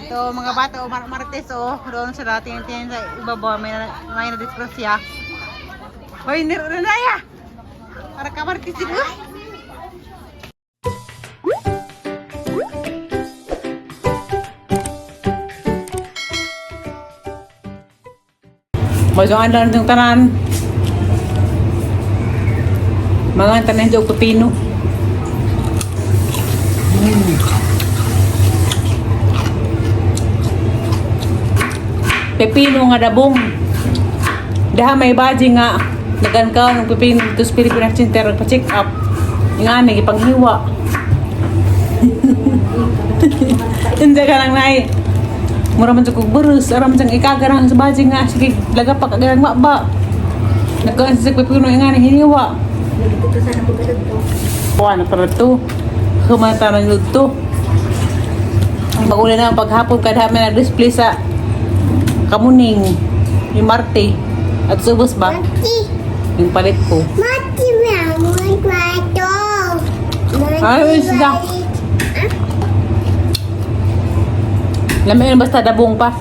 So mga bata o Martes doon sila tingin sa ibabaw may na disgrasya. Hoy, nirunaya. Para ka Martes dito. Masuk anda ng tanan. Mga tanan jog pepino. Pepino nga dabong. Daha may baji nga nagan ka ng pepino to Pilipinas Center pa-check up. Nga ni ipanghiwa. Hindi ka lang nai. Mura man kog burus, aram sang ikagarang sa baji nga sige laga pa kagarang maba. Nagkaan sa pepino nga ni hiniwa. Buwan para to. Humata ng luto. Pag-uli na paghapon kada may nag-display sa Kamuning, yung Marte, at subos ba? Mati. Yung palit ko. Mati memang kwarto. Ay, isda. Lamin basta dabong pa.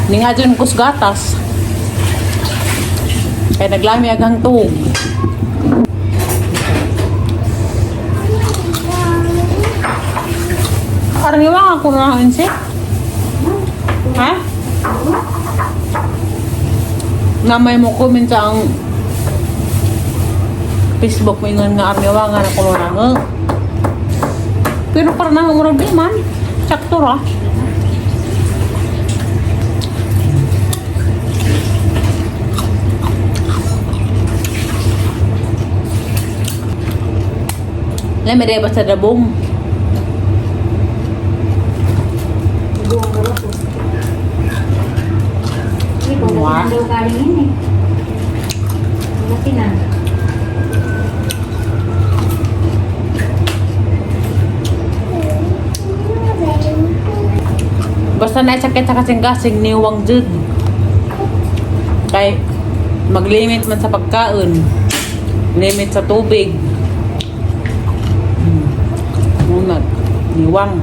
Ning adyon kus gatas. Kaya naglami agang tuog. Arang yung mga kunahan siya. Ha? Namay mo comment sa ang Facebook mo yung nga arang nga na kunahan. Pero parang nangamurag di man. Sakto ra. May reba sa dabong. Wah. Basta na sakit sa kasing-kasing niwang jud. Kay mag-limit man sa pagkaon. Limit sa tubig. Munag, niwang.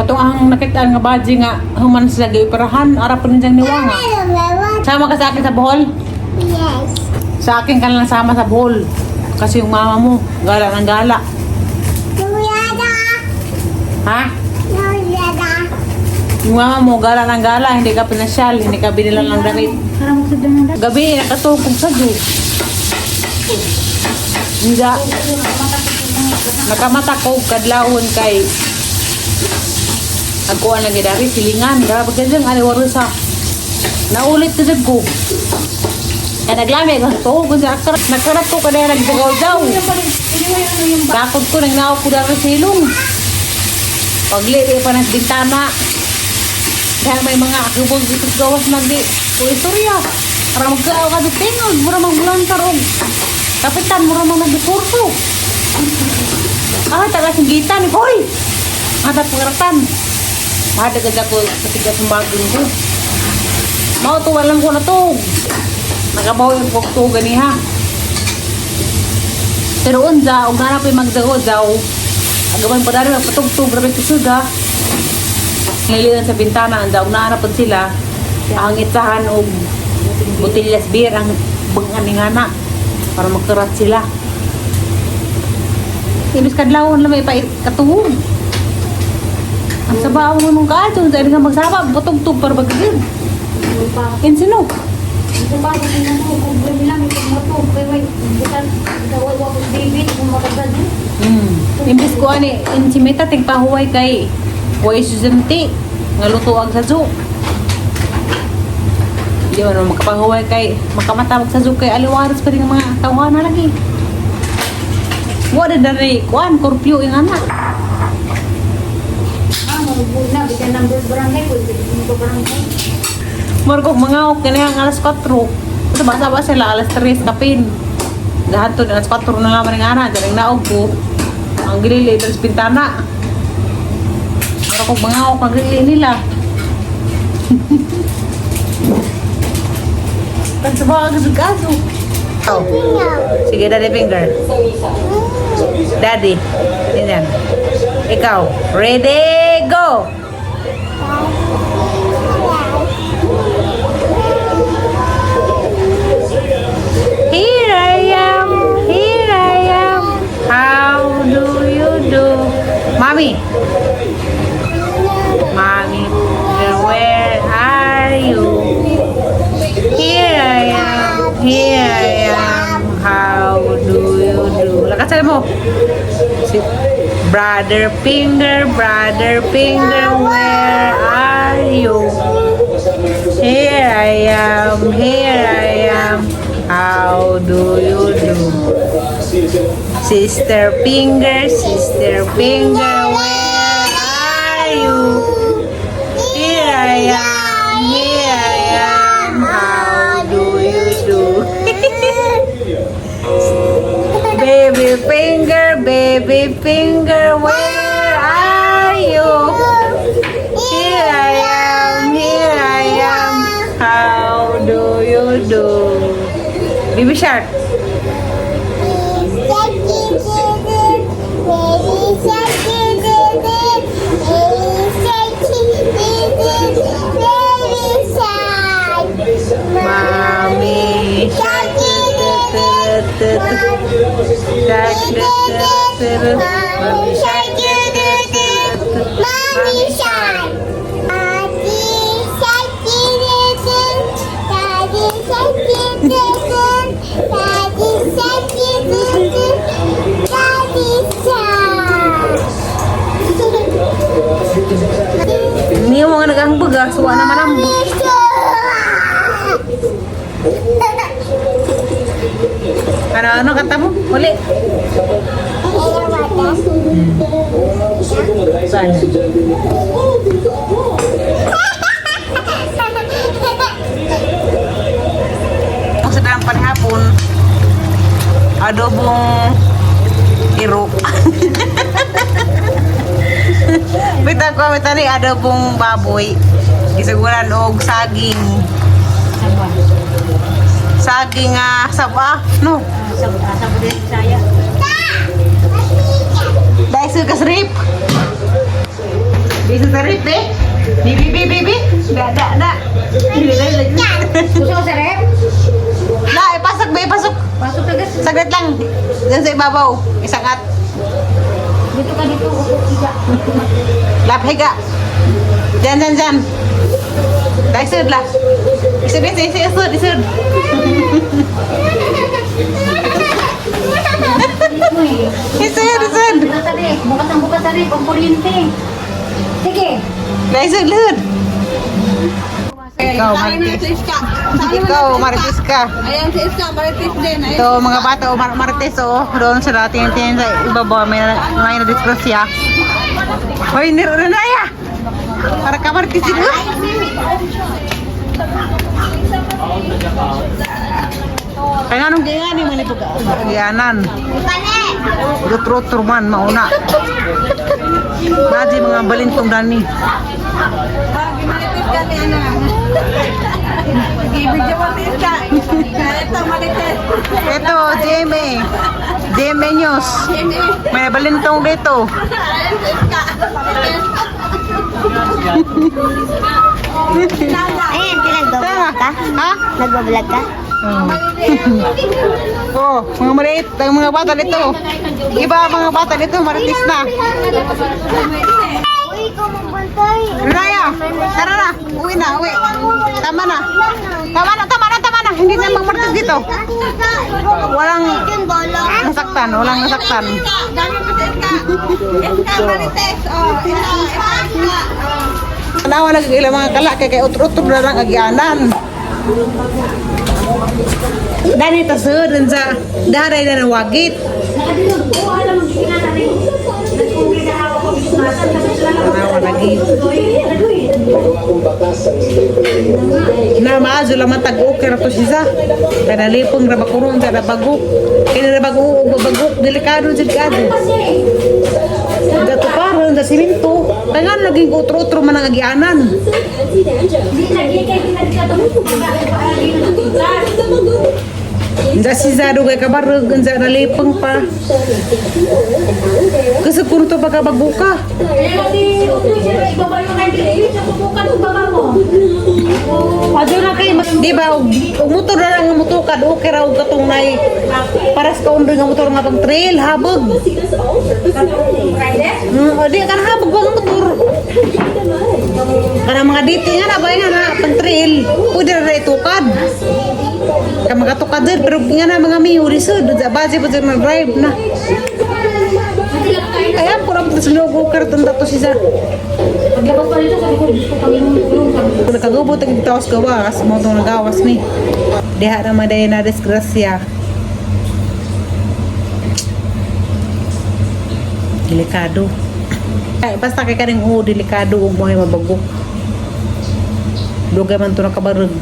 Katong ang nakitaan nga baji nga human sa gioperahan, ara pa ninjang niwang. Sama ka sa akin sa Bohol? Yes. Sa akin ka lang sama sa Bohol. Kasi yung mama mo, gala ng gala. Nuyada. Ha? Nuyada. Yung mama mo, gala ng gala, hindi ka pinasyal, hindi ka binilan ng damit. Gabi, nakatungkog sa Diyos. Hindi. Nakamata ko kadlawon kay ako ang nagidari silingan. Grabe ka dyan, aliwarusa. Naulit na dyan ko. Kaya naglami ako ito. Kung nakarat ko kada nagbagaw-daw. Bakod ko, nagnaw ko dami silong. Pagliri pa ng bintana. Dahil may mga akibog dito gawas nagdi. Kung istorya. Para magkaaw ka dito tingod. Mura magbulantar o. Kapitan, mura mga nagdikurso. Taga singgitan. Hoy! Mata pengeratan. Mahadagad ako ketiga sumbagin ko. Mau to, walang ko na to. Nakabaw yung pokto gani ha. Pero unza, kung hanap yung magdago-daw, agaman pa dali, patugtog, grabe kusog ha. Nililan sa bintana, ang daw naanapan sila, ang itsahan o botilyas beer, ang banganing anak. Para magkarat sila. Ibig kadlawon lang may katuhog. Ang sabaw mo nung kaadyo, dahil nga magsaba, butog-tog para bagagin. Insino? Imbis ko ani, insimita, tigpahuway kay huway susunti, nga lutuag sa zoo. Di ba naman makapahuway kay makamatawag sa zoo kay aliwaras pa rin ang mga tawanan lagi. Wala na rin, kuhan, korpyo yung anak. Na, bikin number barangay, pwede mo barangay. Marco, mga ok na yung alas 4. Ito basa ba sila alas 3 kapin. Dahan to, alas 4 na naman ng ana, dyan ang naog ko. Ang gilili, dalas pintana. Pero kung mga ako, ang gilili nila. Kan sa mga kaso. Oh. Sige, daddy finger. Daddy. Yan. Ikaw. Ready, go! Here I am. Here I am. How do you do? Mommy. Mommy, where are you? Here I am. Here I am. How do you do? Lakasan mo. Si Brother Finger, where are you? Here I am. Here I am. How do you do? Sister Finger, where are you? Here I am. Here I am. How do you do? Baby finger, where are you? Here I am, how do you do? Baby shark. Mommy shark. Ini mau nagang begas, suara manambut. Ano kata mo? Uli. Saan? Ang sedang panhapon, adobong iro. Bita ko, tali adobong baboy. Isaguran og saging. Saging saba, no? Sabo din saya. Dahil sa kasrip. Bisa sa rip eh. Bibi. Da. Gusto ko sa rep? Na, ipasok ba? Ipasok. Pasok ka gas. Saglit lang. Diyan sa ibabaw. Isangat. Dito ka dito. Upo higa. Lap, higa. Diyan. Dahil sud lah. Isud. Isud. Bukas tadi, pangkuryente. Sige. Dahil sud, lud. Ikaw, Marites ka. Ayan si Iska, Marites din. Ayan. Ito, mga bata, Marites, doon sa tingin sa ibabaw, may na-disgrasya. Hoy, niro na ya. Para ka Marites dito. Kaya anong gayani man ito ka? Gayanan. Utot-utot man, mauna. Naji mga balintong dani. Marites ka ni Ana. Ibigyan mo si Iska. Ito, Marites. Ito, GMA News. May balintong dito. Ayan si Iska. Ayan, pinag-vlog ka? Ha? Nag-vlog ka? Oh, mga maliit, ang mga bata dito. Iba mga bata dito, maritis na. Uy, ikaw magbantay. Raya, tara na, uwi. Tama na. Hindi na mga maritis dito. Walang nasaktan. Dami mo si Iska. Iska, Marites. Oh, Iska. Nawa lagi ilang mga kala, kaya utro-utro na lang agyanan. Dani tasud sa daray na nawagit. Nawa lagi. akong batas sa istorya. Na maazo laman tag-okay ra to siya. Kada lipong ra bakuron sa bagok. Kini ra bagok delikado jud kado. Dato karon sa simento. Tangan lagi utro-utro man ang agianan. Di lagi kay pinagkatapos ko Nda si Zado kay kabarog sa nalipong pa. Kasi kung ito pagkabaguka. lagi utoy siya ibaba yung 98 sa pupukan ng baba mo. Ado na kay di ba og motor na lang ang motukad okay ra og katong nay paras ka undoy nga motor nga pang trail habog. Di kan habog bang motor. Kana mga dito nga na ba nga na pang trail. Pwede ra itukad. Ka magatukad din pero nga na mga miuri sud sa base pa na drive na. Kaya pura po sa logo karton dato siya. Paglabas pa rito sabi ko gusto kami yung Kung nakagubot ang taos gawas, mo itong nagawas ni. Diha na maday na disgrasya. Delikado. Ay, basta kay kaning delikado ug mo ay mabagok. Dugay man to nakabarug.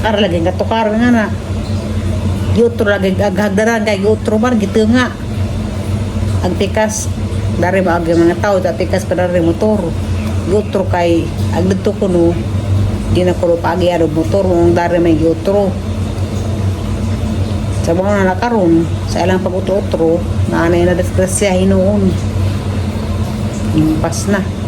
Ara lagi nga tukar nga na. Giutro lagi aghagdaran kay giutro bar gitu nga. Ang tikas dari maagi mga tao ta tikas pa dari motor. Giutro kay agdto kuno di na ko pagi aro motor mong dari may giutro. Sa mga nakaroon sa ilang pag-utro na anay na disgrasya hinoon. Impas na.